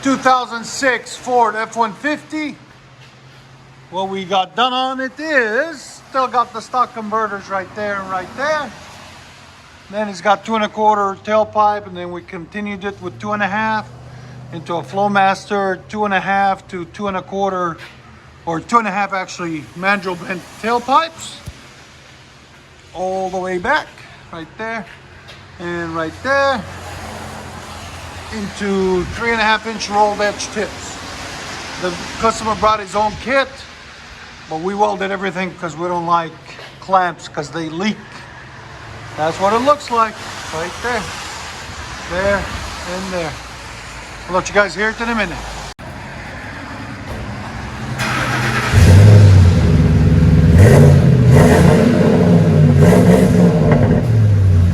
2006 Ford F-150. What we got done on it is still got the stock converters right there and right there. Then it's got 2 1/4 tailpipe, and then we continued it with 2 1/2 into a FLOWMASTer 2 1/2 to 2 1/4, or 2 1/2 actually mandrel bent tailpipes all the way back right there and right there into 3 1/2 inch rolled edge tips. The customer brought his own kit, but we welded everything because we don't like clamps because they leak. That's what it looks like right there, there, and there. I'll let you guys hear it in a minute.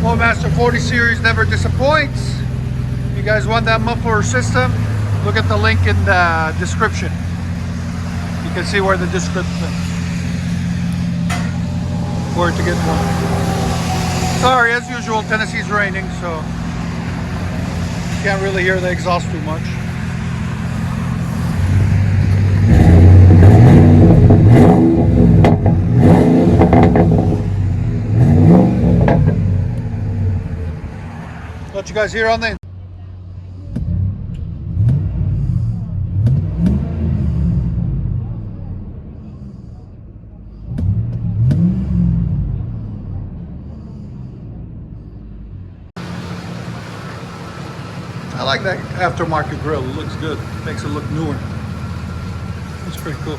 FLOWMASTer 40 series never disappoints. If you guys want that muffler system, look at the link in the description. You can see where the description, where to get one. Sorry, as usual, Tennessee's raining, so you can't really hear the exhaust too much. Let you guys hear on the. I like that aftermarket grill. It looks good. Makes it look newer. It's pretty cool.